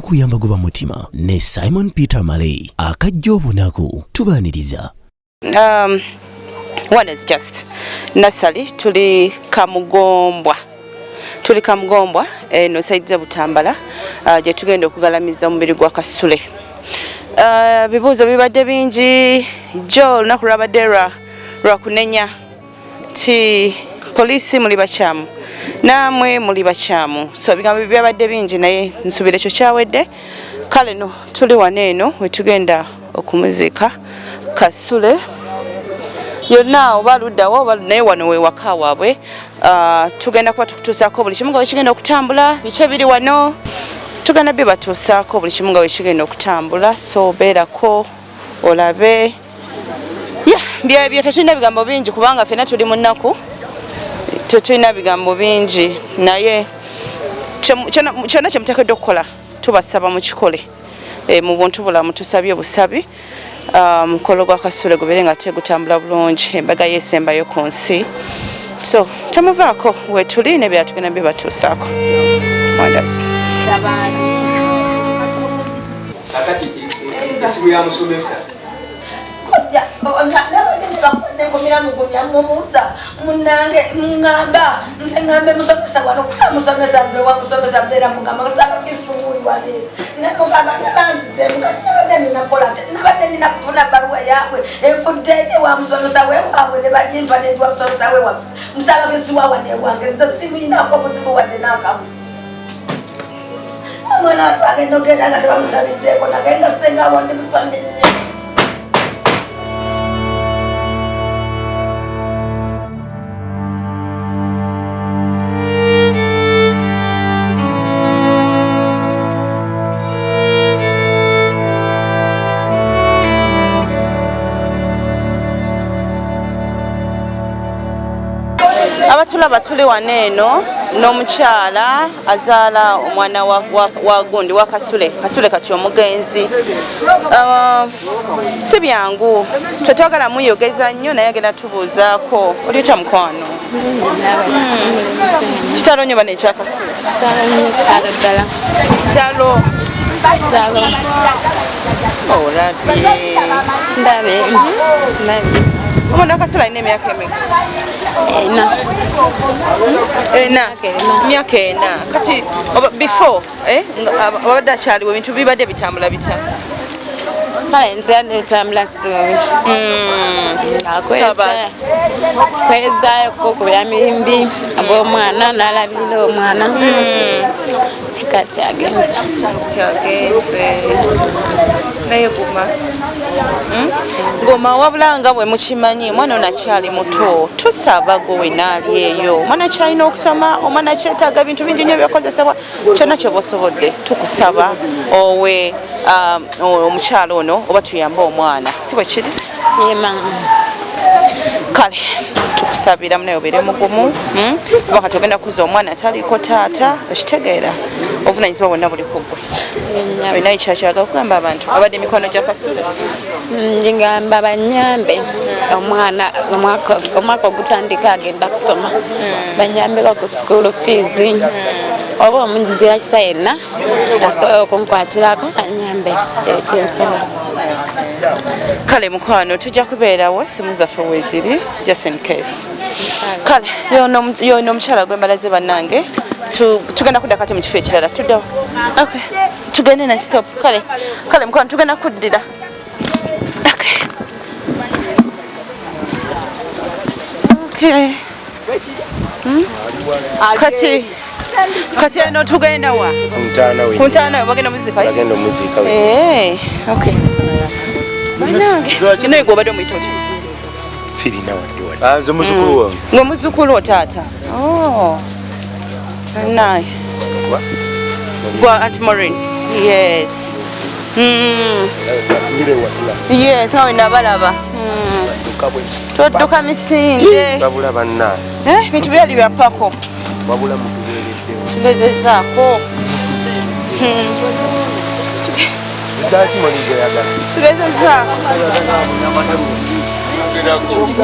okuyamba goba mutima ne Simon Peter Malay akajja obunaku tubaaniriza. One is just Nasali tuli Kamugombwa no saidiza Butambala gye tugenda okugalamiza omubiri gwa Kasule. Bibuuzo bibadde bingi jo olunaku lwabadde lwa kunenya ti poliisi muli bakyamu namwe muli bakyamu, so bigambo byabadde bingi naye nsubira ekyo kyawedde. Kale no tuli wano eno we tugenda okumuziika Kasule yonna oba luddawo oba naye wano we waka waabwe. Tugenda kuba tukutuusaako buli kimu nga wekigenda okutambula, biki ebiri wano tugenda bibatuusaako buli kimu nga wekigenda okutambula, so beerako olabe. Byebyo tetulina bigambo bingi kubanga ffenna tuli mu nnaku, tetulina bigambo bingi naye kyonna kye muteekeddwa okukola tubasaba mukikole mu buntu bulamu. Tusabye busabi mukolo gwa Kasule gubeere nga tegutambula bulungi, embaga yeesembayo ku nsi, so temuvaako wetuli n'ebirala tugenda bibatuusaako. Abatulaba tuli wano eno n'omukyala azaala omwana wa gundi wa Kasule kati omugenzi. Si byangu twetwagala muyogeza nnyo naye agenda tubuuzaako oli otya mukwano? Kitalo nnyo bano ekya Kasule? Kitalo ddala. Kitalo Ndabye. Omwana wa Kasule alina emyaka emeka? Myaka ena. Kati before abadde akyaliwo ebintu bibadde bitambula bitya? Nze netambula siwe. Kwezaayo ku byamimbi ab'omwana n'alabirira omwana. Kati agenze. Naye Goma wabula nga bwe mukimanyi omwana ono akyali muto, tusaba gwe wenaali eyo. Omwana kyalina okusoma, omwana kyetaaga bintu bingi nnyo byokozesebwa, kyonna kyoba osobodde tukusaba owe omukyalo ono oba tuyambe omwana, si bwe kiri? Kale tukusabira munaye obeere mugumu kuba kati ogenda kuza omwana ataliko taata, okitegeera obuvunanyizibwa bwonna buli ku ggwe. Olina ekyakyaga kugamba abantu abadde emikono gya Kasule? Ngamba banyambe omwana omwaka ogutandika agenda kusoma, banyambeko ku school fees, oba omuzira kisa yenna asobola okunkwatirako anyambe ekyensobola. Kale mukwano tujja kubeerawo simu zaffe weeziri just in case. Kale yono omukyala gwembalaze bannange tugenda kudda kati mu kifo ekirala tuddawo. Okay. Tugende na stop. Kale mukwano tugenda kuddira. Okay. Kati eno tugenda wa? Kuntana bagenda muzika. Okay. Kino ego obadde omuyita sirina wadde. Nze muzukulu wange. Nga muzukulu taata. Naye. Gwa Aunt Maureen. Yes. Yes, nga wendabalaba. Todduka misinde. Babula banna. Bintu byali bya pako. Babula mutugeredde. Tugezezaako. Tugezezaako.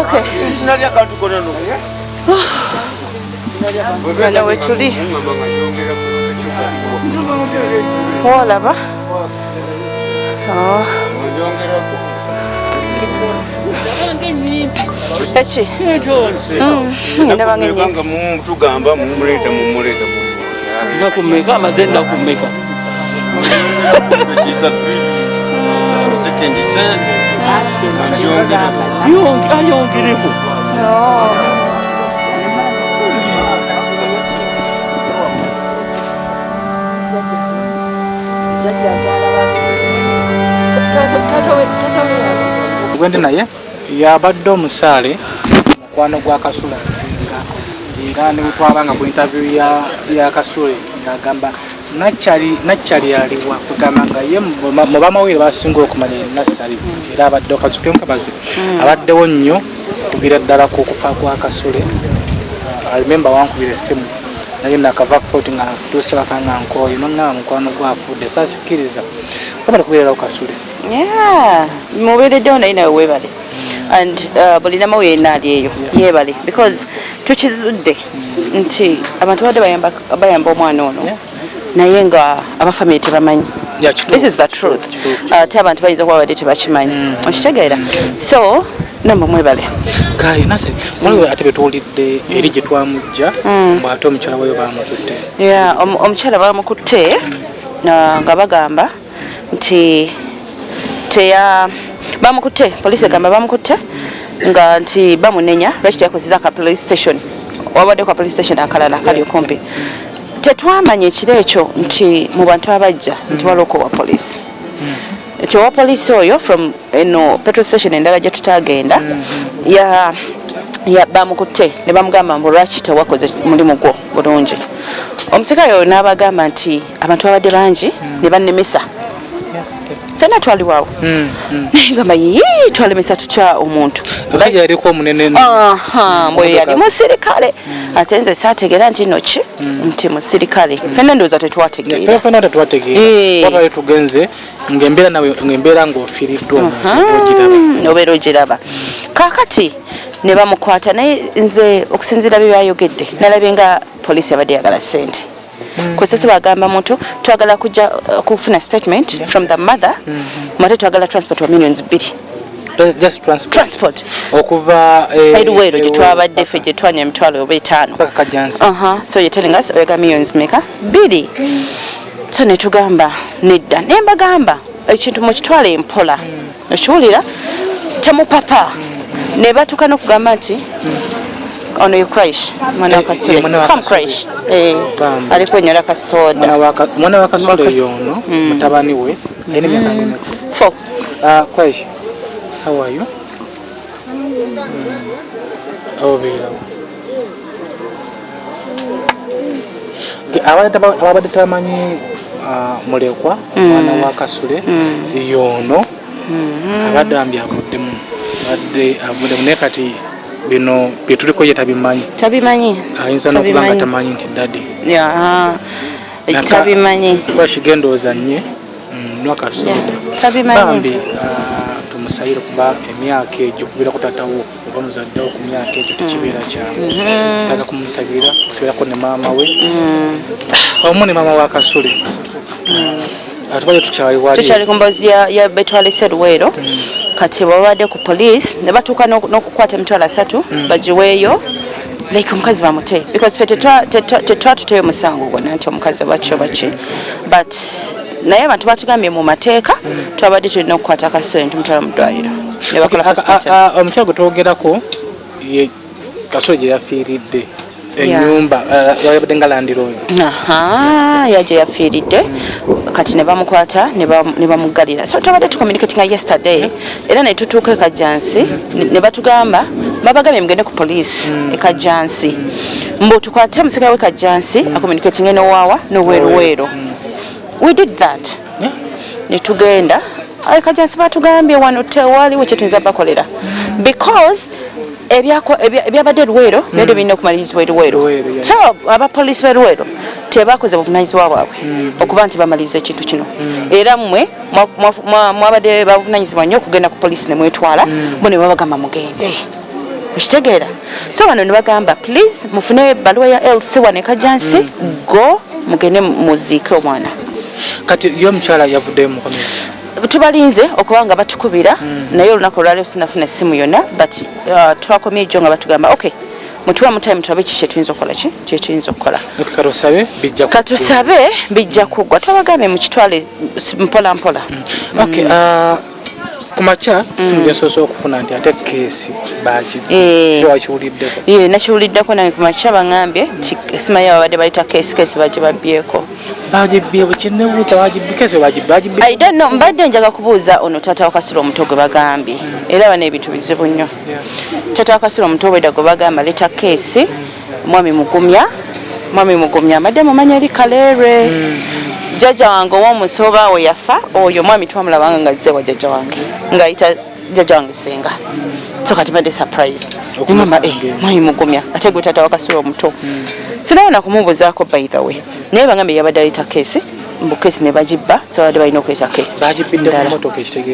Okay. Sinalya kantu konono. Wano we tuli. olaba eki ndaba ngenye tugamba mumuleeta nakumeka amazenda kumeka ayongereko gwendi naye yabadde omusaale mukwano gwa Kasule Nsinga era ne bwetwabanga ku interview ya Kasule ng'agamba Nakyali aliwa kugamba nga ye mu bamawere basinga okumanya Nassali era abadde Kazuke Nkabazi abaddewo nnyo kuviira ddala ku kufa kwa Kasule. Alimemba wankubira essimu naye nakava foti nga tuuse bakanga nkooye nonna mukwano gwafudde saasikiriza kabale kubeererawo Kasule. mubeereddewo naye nawe weebale and buli namawere naali eyo yeebale because tukizudde nti abantu badde bayamba omwana ono naye nga abafamily tebamanyi. This is the truth. Ate abantu bayinza kuba badde tebakimanyi okitegeera so namba mwebale kale Nassali mwaliwe ate betuwulidde eri gye twamujja ate omukyala wayo bamukutte. Omukyala bamukutte nga bagamba nti bamukutte poliisi egamba bamukutte nga nti bamunenya lwaki teyakozesa ka police station wabadde kwa police station akalala kali okumpi. Tetwamanya ekiro ekyo nti mu bantu abajja nti waliwo wa poliisi nti owa poliisi oyo from petrol station endala gye tutagenda bamukutte ne bamugamba mbu lwaki tewakoze mulimu gwo bulungi. Omusirikale oyo n'abagamba nti abantu babadde bangi ne bannemesa fena twaliwawo nayegamba twalemesa tutya omuntu yaliko omunene mbwe yali musirikale ate nze saategeera nti noki nti musirikale fena ndowooza tetwategeera tugenze ng'embeera ng'ofiiriddwa obeera ogiraba kaakati ne bamukwata naye nze okusinziira bye byayogedde nalabye nga poliisi yabadde yagala ssente kwesese bagamba muntu twagala kujja kufuna statement from the mother mate twagala transport wa millions 2 just transport okuva Edwero gye twabadde ffe gye twanya emitwalo 5 so you're telling us we got millions meka 2 so ne tugamba nedda ne mbagamba ekintu mu kitwale empola okiwulira temupapa ne batuka n'okugamba nti ono you crash mwana wa Kasule come crash aliko nyola kasoda mwana wa Kasule yono mutabani we ene myaka ngene 4 crash how are you obera abadde tamanyi mulekwa mwana wa Kasule yono abadde ambyavudemu abadde ne kati bino byetuliko ye tabimanyi ayinza n'okubanga tamanyi nti daddy tabimanyi twakigendooza nnye nwakasoda tabimanyi tumusayire kuba emyaka egyo kubeera kutatawo oba muzaddewo ku myaka egyo tekibeera kyawe kitaga kumusabira kuseerako ne maama we omu ne maama wa Kasule atubale tukyali ku mboozi ya betwale Serwero kati babadde ku police ne batuuka n'okukwata emitwalo 3 bagiweeyo like omukazi bamute because fe tetwatuteyo musango gwonna nti omukazi bakyo baki but naye abantu batugambye mu mateeka twabadde tulina okukwata Kasule tumutwala mu ddwaliro ne bakola hospital. Omukyala gwe twogerako Kasule gye yafiiridde enyumba yabadde nga landiroyo yaje yafiiridde kati ne bamukwata ne bamugalira so twabadde tucommunicating yesterday era ne tutuuka Kajjansi ne batugamba babagambye mugende ku police Kajjansi mbu tukwate omusirikale we Kajjansi acommunicating n'owawa n'Oweruweero. We did that ne tugenda Kajjansi batugambye wano tewaliwo kye tuyinza bakolera because ebyabadde Luweero byadde birina okumalirizibwa Luweero so abapoliisi b'e Luweero tebakoze buvunaanyizibwa bwabwe okuba nti bamaliriza ekintu kino era mmwe mwabadde bavunaanyizibwa nnyo okugenda ku poliisi ne mwetwala bo ne babagamba mugende okitegeera so bano ne bagamba please mufune baluwa ya LC wane Kajjansi go mugende muziike omwana Kati yo mchala yavudde mu komera. Tubalinze okubanga batukubira naye olunaku olwaleero sinafuna essimu yonna but twakomye ejjo nga batugamba okay mutuwa mutayi mutulabe kiki kyetuyinza okukola kyetuyinza okukola katusabe bijja kuggwa twabagambye mukitwale mpola mpola. Okay, kumacha sinjasoose okufuna nti ate keesi bakiwuliddeko. Nakiwuliddeko nange kumacha baŋŋambye simanyi babadde balita keesi bagibabbyeko. I don't know, mbadde njaga kubuuza ono taata wa Kasula omuto gwe bagambye era bano ebintu bizibu nnyo. Taata wa Kasula omuto bwedda gwe bagamba leta keesi mwami Mugumya amadde mumanya eri Kaleere. Jjajja wange ow'omusoba we yafa oyo mwami twamulabanga nga azze wa jjajja wange ng'ayita jjajja wange Senga. So kati mbadde surprise mwami Mugumya ate gwe taata wa Kasula omuto. Sinabona kumubuuzaako by the way naye bagambye yabadde aleta keesi mbu keesi ne bagibba so babadde balina okuleta keesi ndala.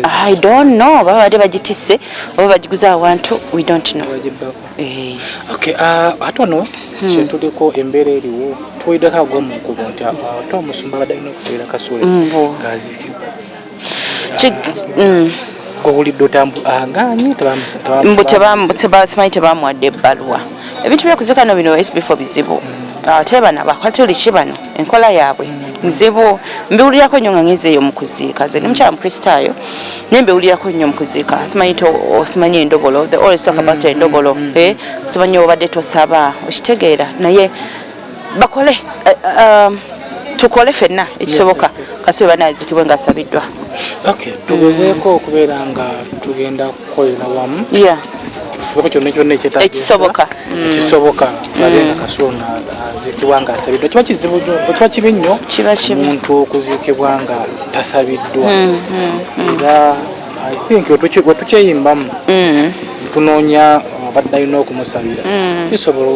I don't know baba badde bagitisse oba bagiguza awantu we don't know. Okay, ate ono kyetuliko embeera eriwo tuwuliddeko ag'omukubo nti ate omusumba abadde alina okusabira Kasule ng'aziikibwa. Gwowulidde otangaanyi simanyi tebamuwadde ebbaluwa. Ebintu by'okuzikano bino SB4 bizibu ate bano abakwatuliki bano enkola yaabwe nzibu. Mbiwulirako nnyo nga ngezeeyo mu kuziika ze ndi mukyala mukristaayo naye mbiwulirako nnyo mu kuziika simanyi endobolo the always talk about endobolo simanyi obadde tosaba okitegeera naye bakole tukole ffenna ekisoboka Kasule banaazikibwe ng'asabiddwa. Okay, tugezeeko okubeera nga tugenda kukolera wamu kyonna ekisoboka tulabe nga Kasule aziikibwa ng'asabiddwa. Kiba kizibu kiba kibi nnyo omuntu okuziikibwa nga tasabiddwa era I think wetukyeyimbamu tunoonya abadde alina okumusabira kisobola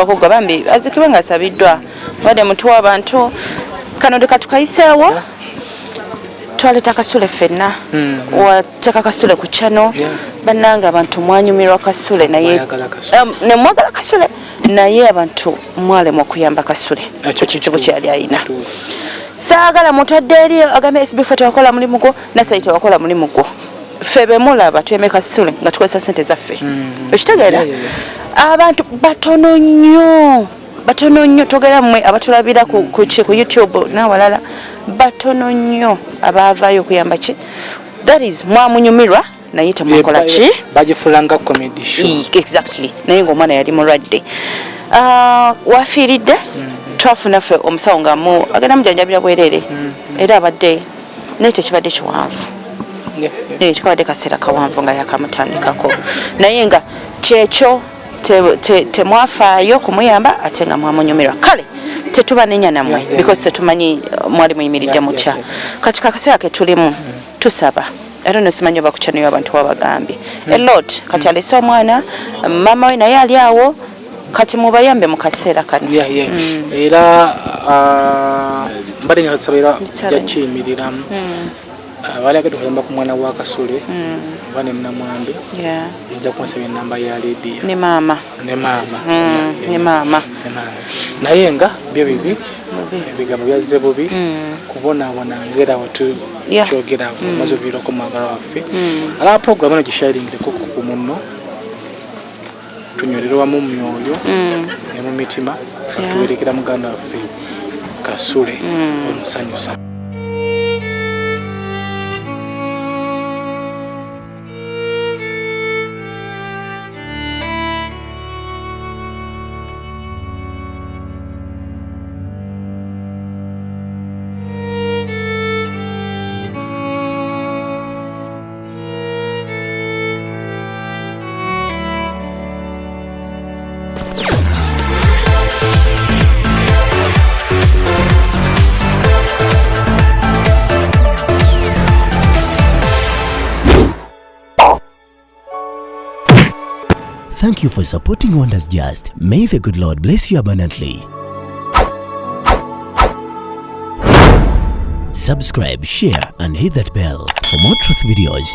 okuggwa bambi aziikibwe ng'asabiddwa badde mutuwa abantu kano ndeka tukayiseewo twaleta Kasule ffenna wateeka Kasule ku channel bannanga abantu mwanyumirwa Kasule naye nemwagala Kasule naye abantu mwalema okuyamba Kasule ku kizibu kyali alina. Saagala mutadde eri agambe SB4 tewakola mulimu gwo nasayi tewakola mulimu gwo ffe bemulaba tweme Kasule nga tukozesa ssente zaffe okitegeera. Abantu batono nnyo togera mmwe abatulabira ku YouTube n'awalala batono nnyo abaavaayo okuyamba ki that is mwamunyumirwa naye temwakola ki bagifulanga comedy show exactly naye ng'omwana yali mulwadde wafiiridde twafuna ffe omusawo nga agenda mujanjabira bwereere era abadde naye tekibadde kiwanvu kikabadde kaseera kawanvu nga yakamutandikako naye nga kyekyo temwafaayo kumuyamba ate nga mwamunyumirwa kale tetubanenya namwe because tetumanyi mwali muyimiridde mutya kati kakaseera ke tulimu tusaba era nosimanyi oba kukyanayo abantu babagambye a lot kati alese omwana mama we naye ali awo kati mubayambe mu kaseera kano era mbadde nyakusabira jakiyimiriramu abali agenda okuyamba ku mwana wa Kasule oba ne Namwambe nja kumusabira enamba ya Lydia ne maama naye nga byo bibi ebigambo byazze bubi kubonaabona ngera kyogera maze oviirako mwagala waffe ala programu eno gisharingireko ku munno tunywerere wamu mu myoyo ne mu mitima tuwerekera muganda waffe Kasule omusanyusa. Thank you for supporting Wonders Just. May the good Lord bless you abundantly. Subscribe, share, and hit that bell for more truth videos.